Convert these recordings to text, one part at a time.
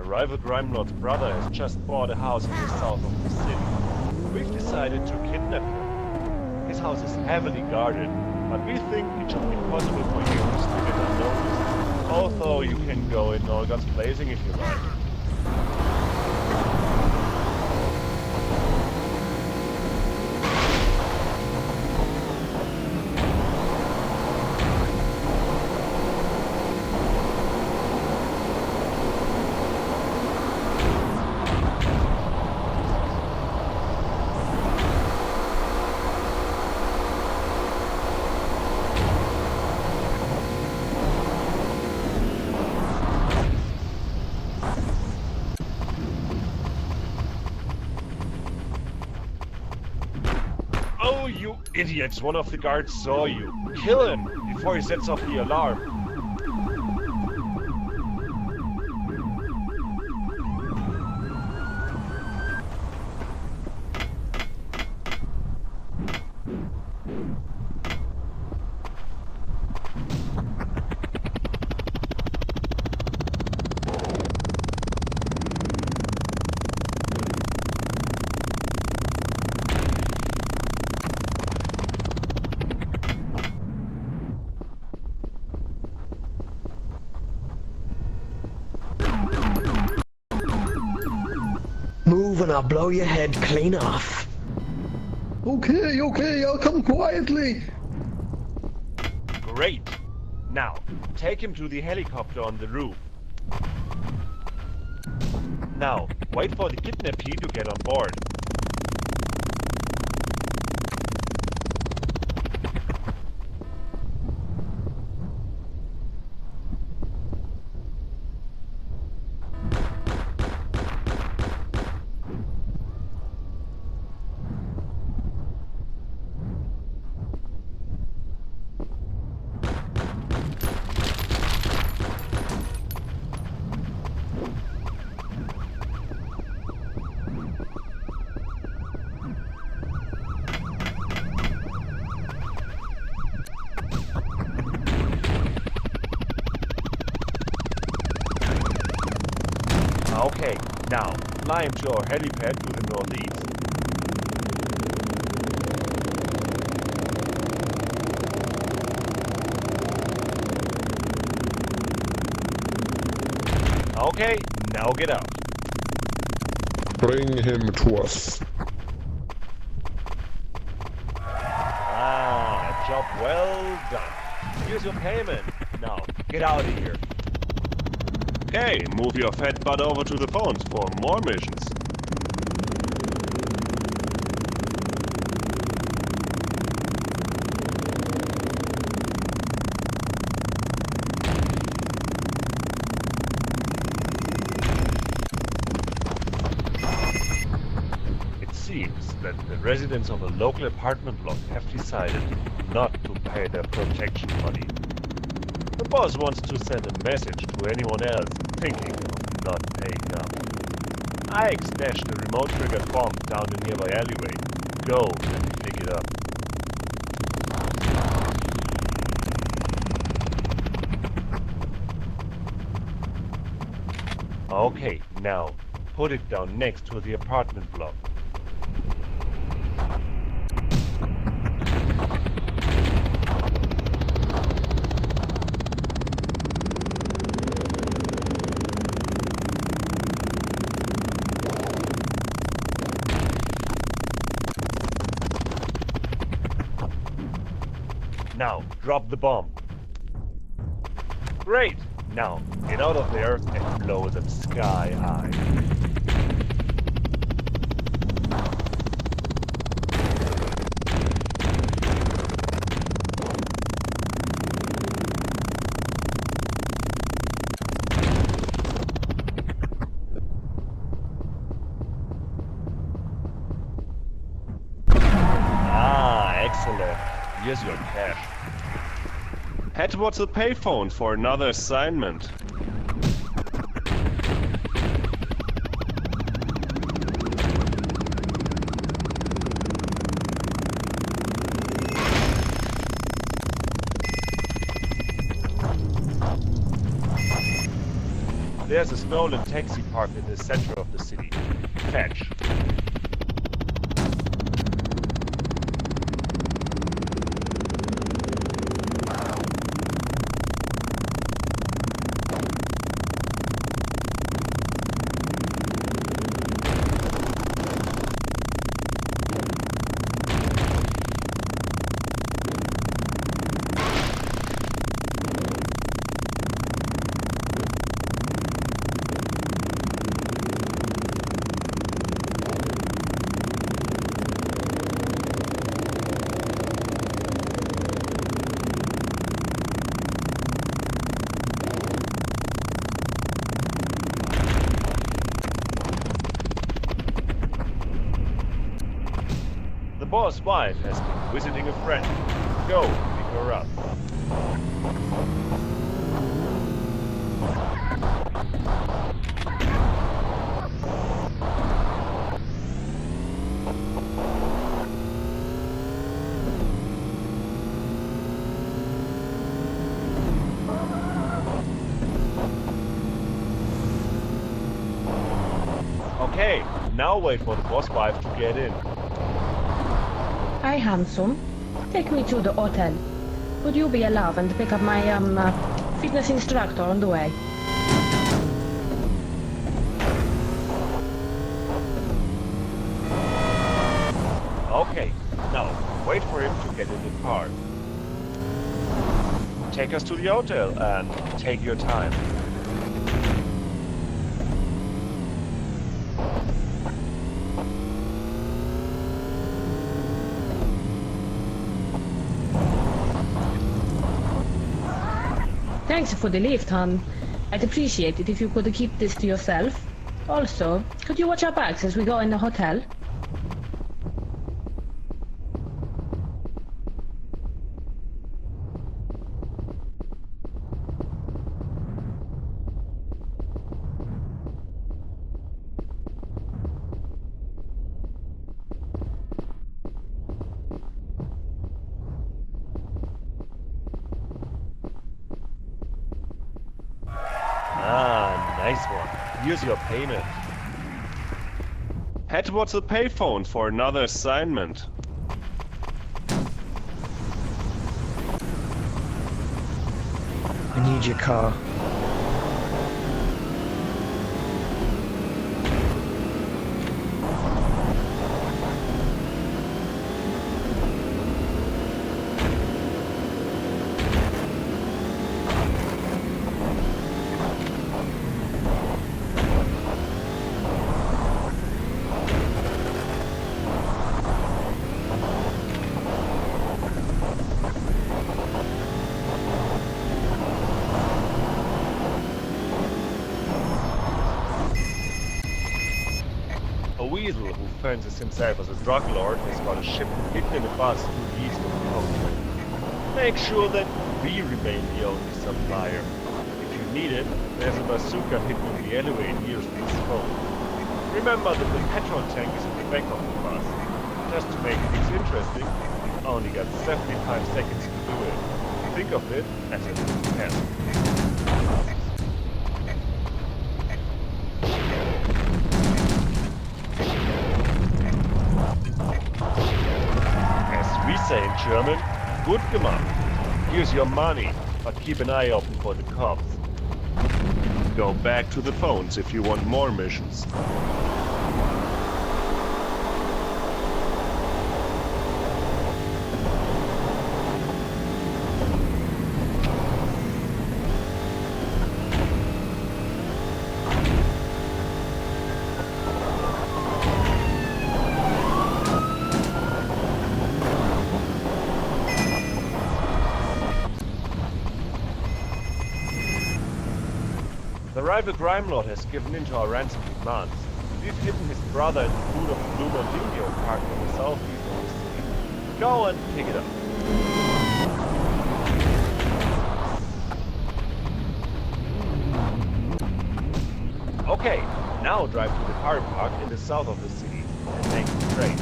rival crime lord's brother has just bought a house in the south of the city. We've decided to kidnap him. His house is heavily guarded, but we think it should be possible for you to slip it unnoticed. Although you can go in all guns blazing if you like. Oh, you idiots! One of the guards saw you. Kill him before he sets off the alarm. Move and I'll blow your head clean off. Okay, I'll come quietly. Great! Now, take him to the helicopter on the roof. Now, wait for the kidnappee to get on board. Okay, now, fly him to our helipad to the northeast. Okay, now get out. Bring him to us. Ah, job well done. Here's your payment. Now, get out of here. Okay, move your fat butt over to the phones for more missions. It seems that the residents of a local apartment block have decided not to pay their protection money. The boss wants to send a message to anyone else thinking of not paying up. I stashed a remote-triggered bomb down the nearby alleyway. Go and pick it up. Okay, now, put it down next to the apartment block. Now, drop the bomb. Great! Now, get out of there and blow them sky high. Ah, excellent. Here's your cash. Head towards the payphone for another assignment. There's a stolen taxi parked in the center of the city. Fetch. The boss' wife has been visiting a friend. Go, pick her up. Okay, now wait for the boss wife to get in. Hi, handsome. Take me to the hotel. Would you be a love and pick up my fitness instructor on the way? Okay, now wait for him to get in the car. Take us to the hotel and take your time. Thanks for the lift, hon. I'd appreciate it if you could keep this to yourself. Also, could you watch our bags as we go in the hotel? Ah, nice one. Here's your payment. Head towards the payphone for another assignment. I need your car. A weasel who fancies himself as a drug lord has got a ship hidden in a bus to the east of the coast. Make sure that we remain the only supplier. If you need it, there's a bazooka hidden in the alleyway nearest this phone. Remember that the petrol tank is in the back of the bus. Just to make things interesting, you've only got 75 seconds to do it. Think of it as a test. We say in German, gut gemacht. Here's your money, but keep an eye open for the cops. Go back to the phones if you want more missions. The rival crime lord has given in to our ransom demands. We've hidden his brother in the boot of a blue Mondinho parked in the southeast of the city. Go and pick it up. Okay, now drive to the car park in the south of the city and take the train.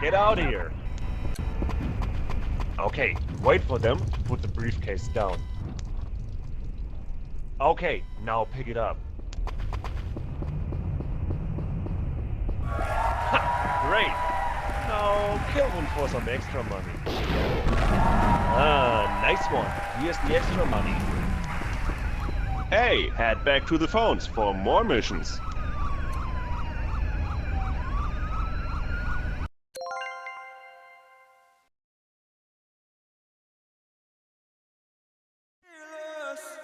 Get out of here. Okay, wait for them to put the briefcase down. Okay, now pick it up. Ha! Great! Now kill him for some extra money. Ah, nice one. Here's the extra money. Hey, head back to the phones for more missions. Yes.